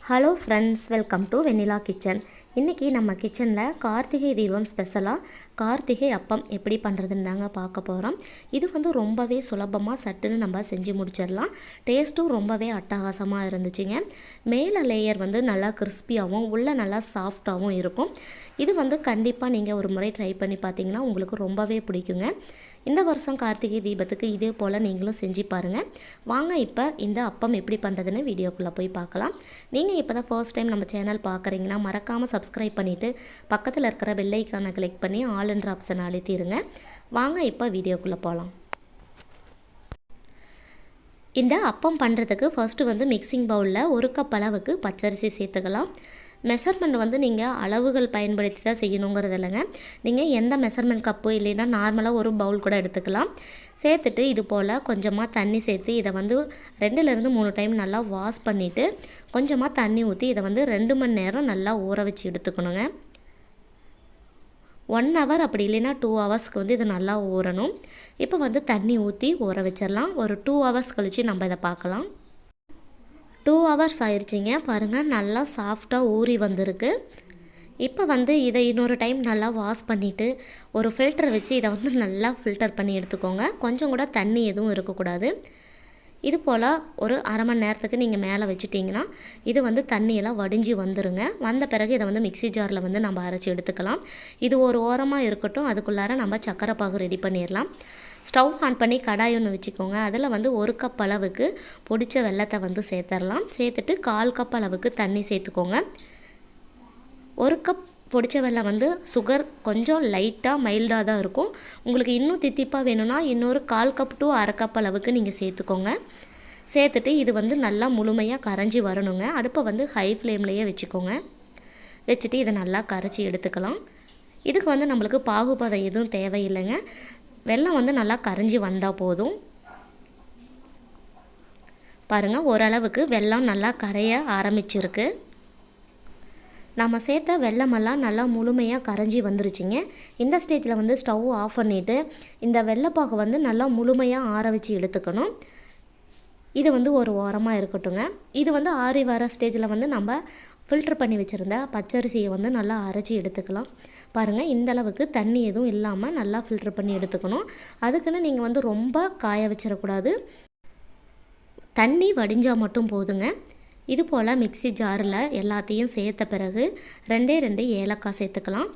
Hello friends, welcome to Vennila kitchen. இன்றைக்கி நம்ம கிச்சனில் கார்த்திகை தீபம் ஸ்பெஷலாக கார்த்திகை அப்பம் எப்படி பண்ணுறதுன்னு தாங்க பார்க்க போகிறோம். இது ரொம்பவே சுலபமாக சட்டுன்னு நம்ம செஞ்சு முடிச்சிடலாம். டேஸ்ட்டும் ரொம்பவே அட்டகாசமாக இருந்துச்சுங்க. மேலே லேயர் நல்லா கிறிஸ்பியாகவும் உள்ளே நல்லா சாஃப்டாகவும் இருக்கும். இது கண்டிப்பாக நீங்கள் ஒரு முறை ட்ரை பண்ணி பார்த்தீங்கன்னா உங்களுக்கு ரொம்பவே பிடிக்குங்க. இந்த வருஷம் கார்த்திகை தீபத்துக்கு இதே போல் நீங்களும் செஞ்சு பாருங்கள். வாங்க இப்போ இந்த அப்பம் எப்படி பண்ணுறதுன்னு வீடியோக்குள்ளே போய் பார்க்கலாம். நீங்கள் இப்போ தான் ஃபர்ஸ்ட் டைம் நம்ம சேனல் பார்க்குறீங்கன்னா மறக்காமல் சப்ஸ்கிரைப் பண்ணிவிட்டு பக்கத்தில் இருக்கிற பெல் ஐக்கானை கிளிக் பண்ணி ஆல் என்ற ஆப்ஷனை அழுத்திடுங்க. வாங்க இப்போ வீடியோக்குள்ளே போகலாம். இந்த அப்பம் பண்ணுறதுக்கு ஃபஸ்ட்டு மிக்சிங் பவுலில் 1 கப் அளவுக்கு பச்சரிசி சேர்த்துக்கலாம். மெஷர்மெண்ட் நீங்கள் அளவுகள் பயன்படுத்தி தான் செய்யணுங்கிறது இல்லைங்க. நீங்கள் எந்த மெஷர்மெண்ட் கப்பு இல்லைன்னா நார்மலாக ஒரு பவுல் கூட எடுத்துக்கலாம். சேர்த்துட்டு இது போல் கொஞ்சமாக தண்ணி சேர்த்து இதை 2லேருந்து 3 டைம் நல்லா வாஷ் பண்ணிவிட்டு கொஞ்சமாக தண்ணி ஊற்றி இதை 2 மணி நேரம் நல்லா ஊற வச்சு எடுத்துக்கணுங்க. 1 ஹவர் அப்படி இல்லைன்னா 2 ஹவர்ஸ்க்கு இது நல்லா ஊறணும். இப்போ தண்ணி ஊற்றி ஊற வச்சிடலாம். ஒரு 2 ஹவர்ஸ் கழித்து நம்ம இதை பார்க்கலாம். 2 ஹவர்ஸ் ஆயிடுச்சிங்க. பாருங்கள், நல்லா சாஃப்டாக ஊறி வந்திருக்கு. இப்போ இதை இன்னொரு டைம் நல்லா வாஷ் பண்ணிவிட்டு ஒரு ஃபில்டர் வச்சு இதை நல்லா ஃபில்டர் பண்ணி எடுத்துக்கோங்க. கொஞ்சம் கூட தண்ணி எதுவும் இருக்கக்கூடாது. இது போல் ஒரு அரை மணி நேரத்துக்கு நீங்கள் மேலே வச்சுட்டிங்கன்னா இது தண்ணியெல்லாம் வடிஞ்சு வந்துருங்க. வந்த பிறகு இதை மிக்ஸி ஜாரில் நம்ம அரைச்சி எடுத்துக்கலாம். இது ஒரு ஓரமாக இருக்கட்டும். அதுக்குள்ளார நம்ம சக்கரை பாகு ரெடி பண்ணிடலாம். ஸ்டவ் ஆன் பண்ணி கடாய் ஒன்று வச்சுக்கோங்க. அதில் 1 கப் அளவுக்கு பொடிச்ச வெல்லத்தை சேர்த்துடலாம். சேர்த்துட்டு 1/4 கப் அளவுக்கு தண்ணி சேர்த்துக்கோங்க. 1 கப் பொடிச்ச வெல்லம் சுகர் கொஞ்சம் லைட்டாக மைல்டாக தான் இருக்கும். உங்களுக்கு இன்னும் தித்திப்பாக வேணும்னா இன்னொரு 1/4 கப் டு அரை கப் அளவுக்கு நீங்கள் சேர்த்துக்கோங்க. சேர்த்துட்டு இது நல்லா முழுமையாக கரைஞ்சி வரணுங்க. அடுப்பை ஹை ஃப்ளேம்லேயே வச்சுக்கோங்க. வச்சுட்டு இதை நல்லா கரைச்சி எடுத்துக்கலாம். இதுக்கு நம்மளுக்கு பாகுபதம் எதுவும் தேவையில்லைங்க. வெல்லம் நல்லா கரைஞ்சி வந்தால் போதும். பாருங்கள், ஓரளவுக்கு வெல்லம் நல்லா கரைய ஆரம்பிச்சிருக்கு. நம்ம சேர்த்த வெல்லமெல்லாம் நல்லா முழுமையாக கரைஞ்சி வந்துருச்சுங்க. இந்த ஸ்டேஜில் ஸ்டவ் ஆஃப் பண்ணிவிட்டு இந்த வெள்ளைப்பாகு நல்லா முழுமையாக ஆற வச்சு எடுத்துக்கணும். இது ஒரு ஓரமாக இருக்கட்டுங்க. இது ஆறி வர ஸ்டேஜில் நம்ம ஃபில்டர் பண்ணி வச்சுருந்த பச்சரிசியை நல்லா அரைச்சி எடுத்துக்கலாம். பாருங்கள், இந்த அளவுக்கு தண்ணி எதுவும் இல்லாமல் நல்லா ஃபில்டர் பண்ணி எடுத்துக்கணும். அதுக்குன்னு நீங்கள் ரொம்ப காய வச்சிடக்கூடாது. தண்ணி வடிஞ்சால் மட்டும் போதுங்க. இது போல் மிக்ஸி ஜாரில் எல்லாத்தையும் சேர்த்த பிறகு 2 ஏலக்காய் சேர்த்துக்கலாம்.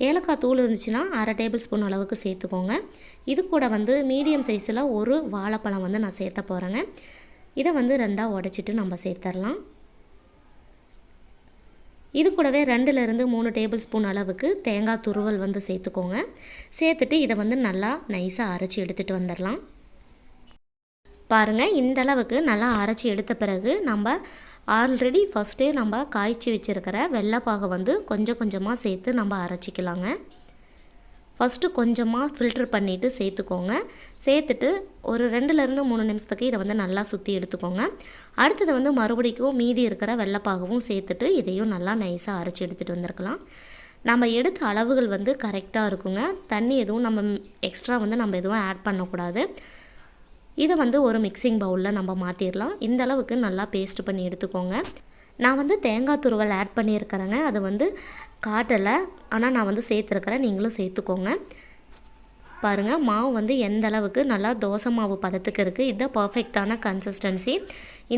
ஏலக்காய் தூள் இருந்துச்சுன்னா அரை டேபிள் ஸ்பூன் அளவுக்கு சேர்த்துக்கோங்க. இது கூட மீடியம் சைஸில் ஒரு வாழைப்பழம் நான் சேர்த்த போகிறேங்க. இதை 2ஆக உடைச்சிட்டு நம்ம சேர்த்துடலாம். இது கூடவே 2லேருந்து 3 டேபிள் ஸ்பூன் அளவுக்கு தேங்காய் துருவல் சேர்த்துக்கோங்க. சேர்த்துட்டு இதை நல்லா நைஸாக அரைச்சி எடுத்துகிட்டு வந்துடலாம். பாருங்கள், இந்த அளவுக்கு நல்லா அரைச்சி எடுத்த பிறகு நம்ம ஆல்ரெடி ஃபஸ்ட்டே நம்ம காய்ச்சி வச்சுருக்கிற வெள்ளைப்பாகை கொஞ்சம் கொஞ்சமாக சேர்த்து நம்ம அரைச்சிக்கலாங்க. ஃபஸ்ட்டு கொஞ்சமாக ஃபில்டர் பண்ணிவிட்டு சேர்த்துக்கோங்க. சேர்த்துட்டு ஒரு 2லேருந்து 3 நிமிஷத்துக்கு இதை நல்லா சுற்றி எடுத்துக்கோங்க. அடுத்தது மறுபடிக்கும் மீதி இருக்கிற வெள்ளைப்பாகவும் சேர்த்துட்டு இதையும் நல்லா நைஸாக அரைச்சி எடுத்துகிட்டு வந்திருக்கலாம். நம்ம எடுத்த அளவுகள் கரெக்டாக இருக்குங்க. தண்ணி எதுவும் நம்ம எக்ஸ்ட்ரா நம்ம எதுவும் ஆட் பண்ணக்கூடாது. இதை ஒரு மிக்சிங் பவுலில் நம்ம மாற்றிடலாம். இந்த அளவுக்கு நல்லா பேஸ்ட் பண்ணி எடுத்துக்கோங்க. நான் தேங்காய் துருவல் ஆட் பண்ணியிருக்கிறேங்க. அது காட்டலை, ஆனால் நான் சேர்த்துருக்கிறேன். நீங்களும் சேர்த்துக்கோங்க. பாருங்கள், மாவு எந்த அளவுக்கு நல்லா தோசை மாவு பதத்துக்கு இருக்குது. இதுதான் பர்ஃபெக்டான கன்சிஸ்டன்சி.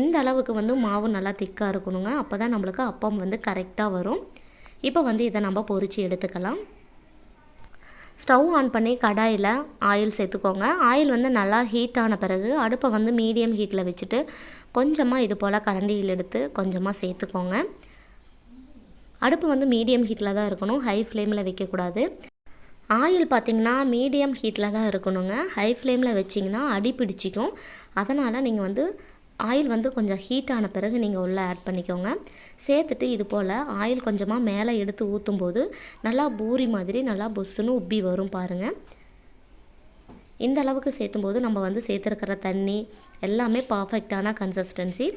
இந்த அளவுக்கு மாவு நல்லா திக்காக இருக்கணுங்க. அப்போ தான் நம்மளுக்கு அப்பம் கரெக்டாக வரும். இப்போ இதை நம்ம பொரித்து எடுத்துக்கலாம். ஸ்டவ் ஆன் பண்ணி கடாயில் ஆயில் சேர்த்துக்கோங்க. ஆயில் நல்லா ஹீட் ஆன பிறகு அடுப்பை மீடியம் ஹீட்டில் வச்சுட்டு கொஞ்சமாக இது போல் கரண்டியில் எடுத்து கொஞ்சமாக சேர்த்துக்கோங்க. அடுப்பு மீடியம் ஹீட்டில் தான் இருக்கணும். ஹை ஃப்ளேமில் வைக்கக்கூடாது. ஆயில் பார்த்திங்கன்னா மீடியம் ஹீட்டில் தான் இருக்கணுங்க. ஹை ஃப்ளேமில் வச்சிங்கன்னா அடி பிடிச்சிக்கும். அதனால் நீங்கள் ஆயில் கொஞ்சம் ஹீட் ஆன பிறகு நீங்கள் உள்ளே ஆட் பண்ணிக்கோங்க. சேர்த்துட்டு இது போல் ஆயில் கொஞ்சமாக மேலே எடுத்து ஊற்றும்போது நல்லா பூரி மாதிரி நல்லா பொஸ்ஸுன்னு உப்பி வரும். பாருங்கள், இந்த அளவுக்கு சேர்த்தும்போது நம்ம சேர்த்துருக்கிற தண்ணி எல்லாமே பர்ஃபெக்டான கன்சிஸ்டன்சி.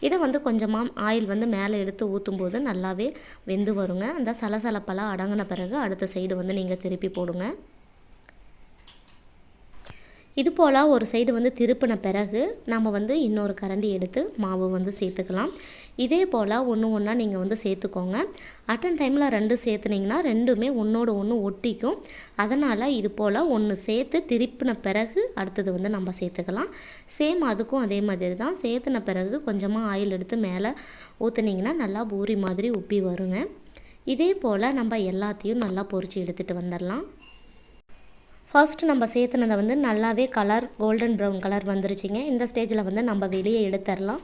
இதை கொஞ்சமாக ஆயில் மேலே எடுத்து ஊற்றும்போது நல்லாவே வெந்து வருங்க. அந்த சலசலப்பெல்லாம் அடங்கின பிறகு அடுத்த சைடு நீங்கள் திருப்பி போடுங்க. இது போல் ஒரு சைடு வந்து திருப்பின பிறகு நம்ம வந்து இன்னொரு கரண்டி எடுத்து மாவு வந்து சேர்த்துக்கலாம். இதே போல் ஒன்று ஒன்றா நீங்கள் வந்து சேர்த்துக்கோங்க. அட்டன் டைமில் 2 சேர்த்துனிங்கன்னா ரெண்டுமே ஒன்றோடு ஒன்று ஒட்டிக்கும். அதனால் இது போல் ஒன்று சேர்த்து திருப்பின பிறகு அடுத்தது வந்து நம்ம சேர்த்துக்கலாம். சேம் அதுக்கும் அதே மாதிரி தான். சேர்த்துன பிறகு கொஞ்சமாக ஆயில் எடுத்து மேலே ஊற்றுனிங்கன்னா நல்லா பூரி மாதிரி உப்பி வருங்க. இதே போல் நம்ம எல்லாத்தையும் நல்லா பொரித்து எடுத்துகிட்டு வந்துடலாம். ஃபர்ஸ்ட்டு நம்ம சேர்த்துனதை வந்து நல்லாவே கலர் கோல்டன் ப்ரௌன் கலர் வந்துருச்சுங்க. இந்த ஸ்டேஜில் வந்து நம்ம வெளியே எடுத்துடலாம்.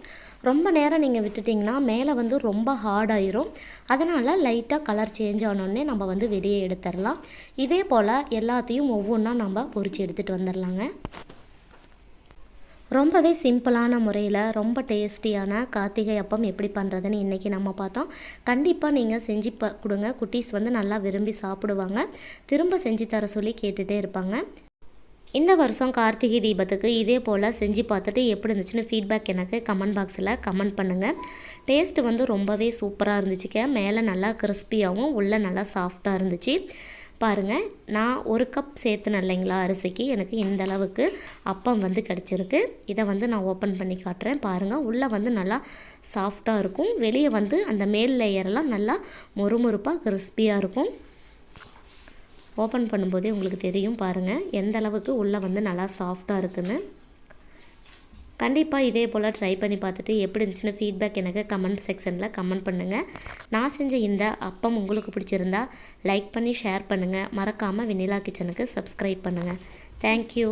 ரொம்ப நேரம் நீங்கள் விட்டுட்டிங்கன்னா மேலே வந்து ரொம்ப ஹார்டாயிரும். அதனால் லைட்டாக கலர் சேஞ்ச் ஆனோடனே நம்ம வந்து வெளியே எடுத்துடலாம். இதே போல் எல்லாத்தையும் ஒவ்வொன்றா நம்ம பொரித்து எடுத்துகிட்டு வந்துடலாங்க. ரொம்பவே சிம்பிளான முறையில் ரொம்ப டேஸ்டியான கார்த்திகை அப்பம் எப்படி பண்ணுறதுன்னு இன்றைக்கி நம்ம பார்த்தோம். கண்டிப்பாக நீங்கள் செஞ்சு கொடுங்க. குட்டீஸ் வந்து நல்லா விரும்பி சாப்பிடுவாங்க. திரும்ப செஞ்சு தர சொல்லி கேட்டுகிட்டே இருப்பாங்க. இந்த வருஷம் கார்த்திகை தீபத்துக்கு இதே போல் செஞ்சு பார்த்துட்டு எப்படி இருந்துச்சுன்னு ஃபீட்பேக் எனக்கு கமெண்ட் பாக்ஸில் கமெண்ட் பண்ணுங்கள். டேஸ்ட்டு வந்து ரொம்பவே சூப்பராக இருந்துச்சுக்க. மேலே நல்லா கிறிஸ்பியாகவும் உள்ளே நல்லா சாஃப்டாக இருந்துச்சு. பாருங்கள், நான் 1 கப் சேர்த்துனேன் இல்லைங்களா அரிசிக்கு, எனக்கு இந்த அளவுக்கு அப்பம் வந்து கிடச்சிருக்கு. இதை வந்து நான் ஓப்பன் பண்ணி காட்டுறேன். பாருங்கள், உள்ளே வந்து நல்லா சாஃப்டாக இருக்கும். வெளியே வந்து அந்த மேல் லேயரெல்லாம் நல்லா மொறுமொறுப்பாக கிறிஸ்பியாக இருக்கும். ஓப்பன் பண்ணும்போதே உங்களுக்கு தெரியும் பாருங்கள் எந்த அளவுக்கு உள்ளே வந்து நல்லா சாஃப்டாக இருக்குன்னு. கண்டிப்பாக இதே போல் ட்ரை பண்ணி பார்த்துட்டு எப்படி இருந்துச்சுன்னு ஃபீட்பேக் எனக்கு கமெண்ட் செக்ஷனில் கமெண்ட் பண்ணுங்கள். நான் செஞ்ச இந்த அப்பம் உங்களுக்கு பிடிச்சிருந்தா லைக் பண்ணி ஷேர் பண்ணுங்கள். மறக்காமல் வெண்ணிலா கிச்சனுக்கு சப்ஸ்கிரைப் பண்ணுங்கள். தேங்க்யூ.